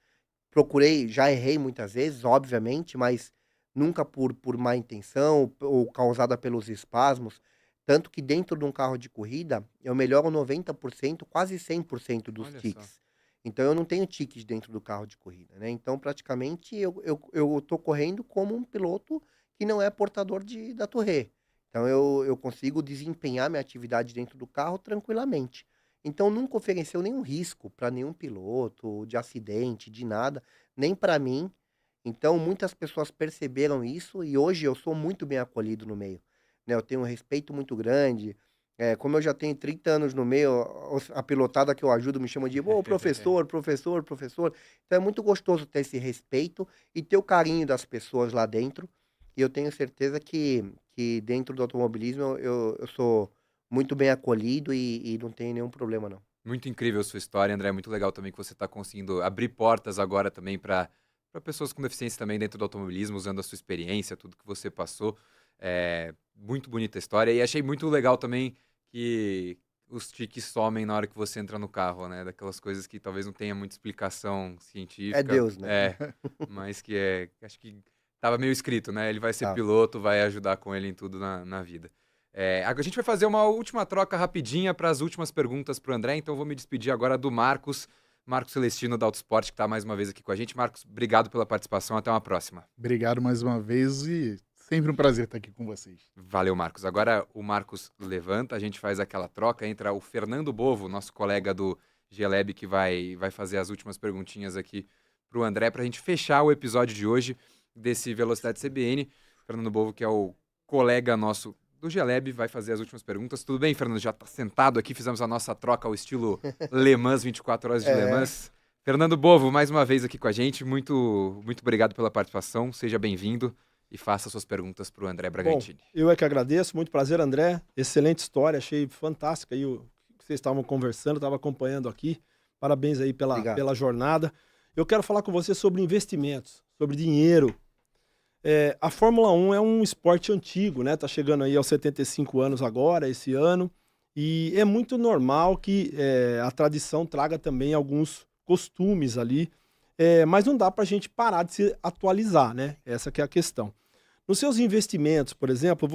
Procurei, já errei muitas vezes, obviamente, mas nunca por má intenção ou causada pelos espasmos. Tanto que dentro de um carro de corrida, eu melhoro 90%, quase 100% dos Olha só. tiques. Então eu não tenho tiques dentro do carro de corrida, né? Então praticamente eu tô correndo como um piloto que não é portador da Tourette. Então eu consigo desempenhar minha atividade dentro do carro tranquilamente. Então nunca ofereceu nenhum risco para nenhum piloto, de acidente, de nada, nem para mim. Então muitas pessoas perceberam isso e hoje eu sou muito bem acolhido no meio, né? Eu tenho um respeito muito grande. Como eu já tenho 30 anos no meio, a pilotada que eu ajudo me chama de ô professor, professor, professor. Então é muito gostoso ter esse respeito e ter o carinho das pessoas lá dentro. E eu tenho certeza que dentro do automobilismo eu sou muito bem acolhido e não tenho nenhum problema, não. Muito incrível a sua história, André. Muito legal também que você está conseguindo abrir portas agora também para pessoas com deficiência também dentro do automobilismo, usando a sua experiência, tudo que você passou. Muito bonita a história. E achei muito legal também que os tiques somem na hora que você entra no carro, né? Daquelas coisas que talvez não tenha muita explicação É científica. Deus, né? Mas que acho que estava meio escrito, né? Ele vai ser Tá. piloto, vai ajudar com ele em tudo na vida. A gente vai fazer uma última troca rapidinha para as últimas perguntas para o André, então eu vou me despedir agora do Marcos Celestino da Autosport, que está mais uma vez aqui com a gente. Marcos, obrigado pela participação, até uma próxima. Obrigado mais uma vez e sempre um prazer estar aqui com vocês. Valeu, Marcos. Agora o Marcos levanta, a gente faz aquela troca, entra o Fernando Bovo, nosso colega do G-Lab, que vai fazer as últimas perguntinhas aqui para o André, para a gente fechar o episódio de hoje desse Velocidade CBN. Fernando Bovo, que é o colega nosso do Geleb vai fazer as últimas perguntas. Tudo bem, Fernando? Já está sentado aqui, fizemos a nossa troca ao estilo Le Mans, 24 horas de Le Mans. Fernando Bovo, mais uma vez aqui com a gente. Muito, muito obrigado pela participação. Seja bem-vindo e faça suas perguntas para o André Bragantini. Bom, eu é que agradeço. Muito prazer, André. Excelente história. Achei fantástica aí o que vocês estavam conversando, estava acompanhando aqui. Parabéns aí pela jornada. Eu quero falar com você sobre investimentos, sobre dinheiro. A Fórmula 1 é um esporte antigo, né? Tá chegando aí aos 75 anos agora, esse ano. E é muito normal que a tradição traga também alguns costumes ali. Mas não dá para a gente parar de se atualizar, né? Essa que é a questão. Nos seus investimentos, por exemplo,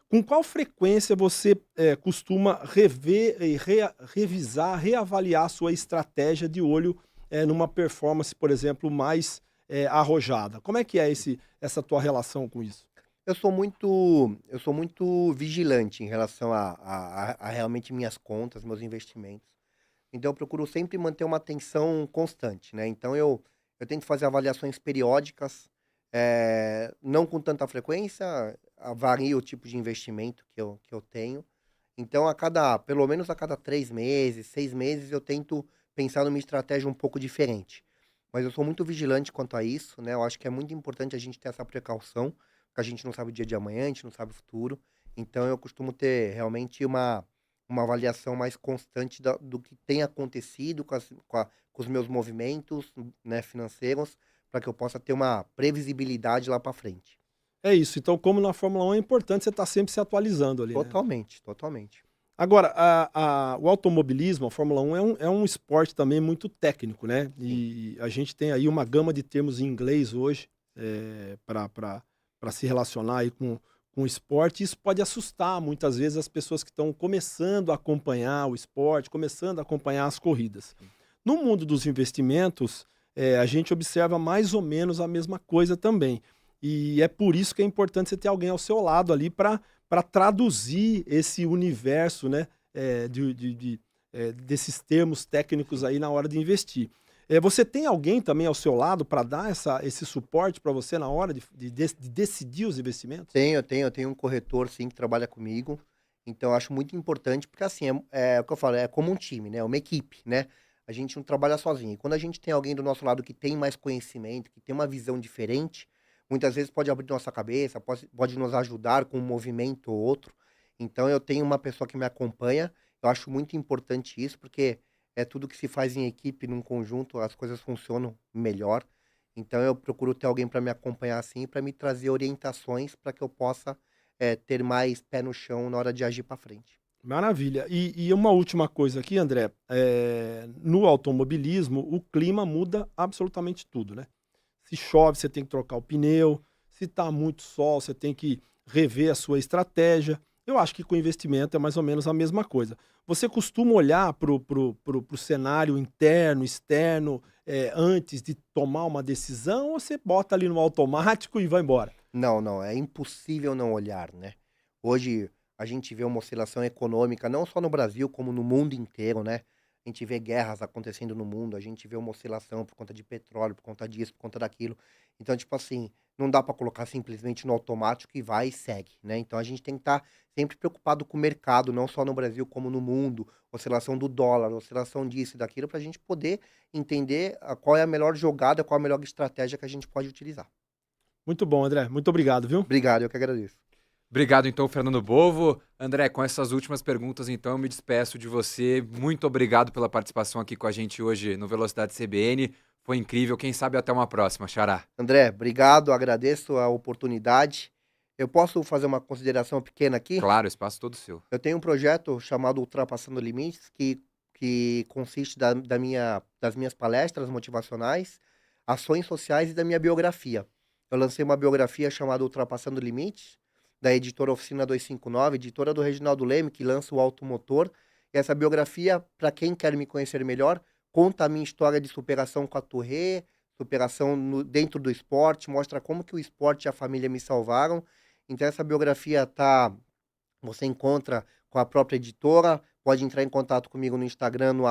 com qual frequência você costuma rever, revisar, reavaliar a sua estratégia de olho numa performance, por exemplo, mais arrojada? Como é que é essa tua relação com isso? Eu sou muito vigilante em relação a realmente minhas contas, meus investimentos. Então eu procuro sempre manter uma atenção constante, né? Então eu tento fazer avaliações periódicas, não com tanta frequência, varia o tipo de investimento que eu tenho. Então pelo menos a cada 3 meses, 6 meses, eu tento pensar numa estratégia um pouco diferente. Mas eu sou muito vigilante quanto a isso, né? Eu acho que é muito importante a gente ter essa precaução, porque a gente não sabe o dia de amanhã, a gente não sabe o futuro. Então eu costumo ter realmente uma avaliação mais constante do que tem acontecido com os meus movimentos, né, financeiros, para que eu possa ter uma previsibilidade lá para frente. É isso. Então, como na Fórmula 1, é importante você estar sempre se atualizando ali, né? Totalmente. Agora, o automobilismo, a Fórmula 1 é um esporte também muito técnico, né? E a gente tem aí uma gama de termos em inglês hoje para se relacionar aí com o esporte. Isso pode assustar muitas vezes as pessoas que estão começando a acompanhar o esporte, começando a acompanhar as corridas. No mundo dos investimentos, a gente observa mais ou menos a mesma coisa também. E é por isso que é importante você ter alguém ao seu lado ali para traduzir esse universo, né, desses termos técnicos aí na hora de investir. Você tem alguém também ao seu lado para dar esse suporte para você na hora de decidir os investimentos? Eu tenho um corretor, sim, que trabalha comigo. Então, eu acho muito importante, porque assim, é o que eu falo, é como um time, né? Uma equipe, né? A gente não trabalha sozinho. E quando a gente tem alguém do nosso lado que tem mais conhecimento, que tem uma visão diferente, muitas vezes pode abrir nossa cabeça, pode nos ajudar com um movimento ou outro. Então, eu tenho uma pessoa que me acompanha. Eu acho muito importante isso, porque tudo que se faz em equipe, num conjunto, as coisas funcionam melhor. Então, eu procuro ter alguém para me acompanhar assim, para me trazer orientações para que eu possa ter mais pé no chão na hora de agir para frente. Maravilha. E uma última coisa aqui, André. No automobilismo, o clima muda absolutamente tudo, né? Se chove, você tem que trocar o pneu. Se está muito sol, você tem que rever a sua estratégia. Eu acho que com investimento é mais ou menos a mesma coisa. Você costuma olhar pro cenário interno, externo, antes de tomar uma decisão, ou você bota ali no automático e vai embora? Não, é impossível não olhar, né? Hoje a gente vê uma oscilação econômica, não só no Brasil, como no mundo inteiro, né? A gente vê guerras acontecendo no mundo, a gente vê uma oscilação por conta de petróleo, por conta disso, por conta daquilo. Então, tipo assim, não dá para colocar simplesmente no automático e vai e segue, né? Então a gente tem que estar sempre preocupado com o mercado, não só no Brasil como no mundo, oscilação do dólar, oscilação disso e daquilo, para a gente poder entender qual é a melhor jogada, qual é a melhor estratégia que a gente pode utilizar. Muito bom, André. Muito obrigado, viu? Obrigado, eu que agradeço. Obrigado, então, Fernando Bovo. André, com essas últimas perguntas, então, eu me despeço de você. Muito obrigado pela participação aqui com a gente hoje no Velocidade CBN. Foi incrível. Quem sabe até uma próxima, Xará. André, obrigado, agradeço a oportunidade. Eu posso fazer uma consideração pequena aqui? Claro, o espaço todo seu. Eu tenho um projeto chamado Ultrapassando Limites, que consiste das minhas palestras motivacionais, ações sociais e da minha biografia. Eu lancei uma biografia chamada Ultrapassando Limites, da editora Oficina 259, editora do Reginaldo Leme, que lança o Automotor. E essa biografia, para quem quer me conhecer melhor, conta a minha história de superação com a Touré, superação dentro do esporte, mostra como que o esporte e a família me salvaram. Então essa biografia você encontra com a própria editora, pode entrar em contato comigo no Instagram, no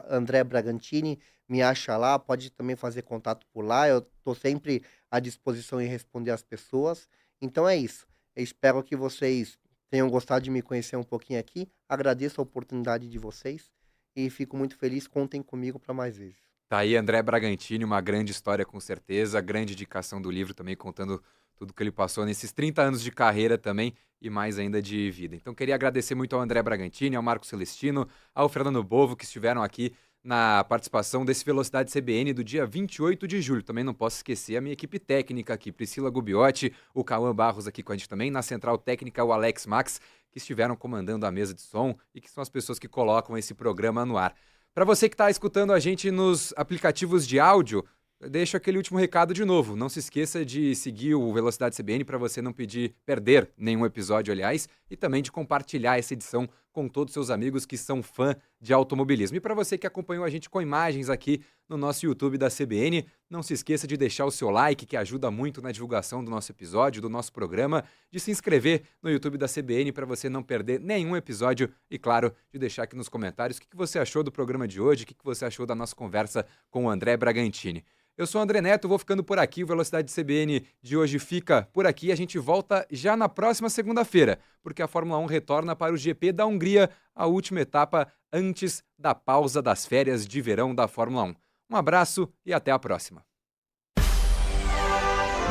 @André Bragantini, me acha lá, pode também fazer contato por lá, eu estou sempre à disposição em responder às pessoas. Então é isso. Eu espero que vocês tenham gostado de me conhecer um pouquinho aqui. Agradeço a oportunidade de vocês e fico muito feliz. Contem comigo para mais vezes. Tá aí André Bragantini, uma grande história com certeza, grande indicação do livro também, contando tudo que ele passou nesses 30 anos de carreira também e mais ainda de vida. Então queria agradecer muito ao André Bragantini, ao Marco Celestino, ao Fernando Bovo, que estiveram aqui na participação desse Velocidade CBN do dia 28 de julho. Também não posso esquecer a minha equipe técnica aqui, Priscila Gubiotti, o Cauã Barros aqui com a gente também, na Central Técnica o Alex Max, que estiveram comandando a mesa de som e que são as pessoas que colocam esse programa no ar. Para você que está escutando a gente nos aplicativos de áudio, deixo aquele último recado de novo. Não se esqueça de seguir o Velocidade CBN para você não perder nenhum episódio, aliás, e também de compartilhar essa edição com todos os seus amigos que são fã de automobilismo. E para você que acompanhou a gente com imagens aqui no nosso YouTube da CBN, não se esqueça de deixar o seu like, que ajuda muito na divulgação do nosso episódio, do nosso programa, de se inscrever no YouTube da CBN para você não perder nenhum episódio e, claro, de deixar aqui nos comentários o que você achou do programa de hoje, o que você achou da nossa conversa com o André Bragantini. Eu sou o André Neto, vou ficando por aqui. O Velocidade CBN de hoje fica por aqui. A gente volta já na próxima segunda-feira, porque a Fórmula 1 retorna para o GP da Hungria, a última etapa antes da pausa das férias de verão da Fórmula 1. Um abraço e até a próxima.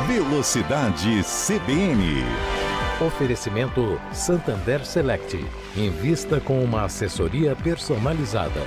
Velocidade CBN. Oferecimento Santander Select. Invista com uma assessoria personalizada.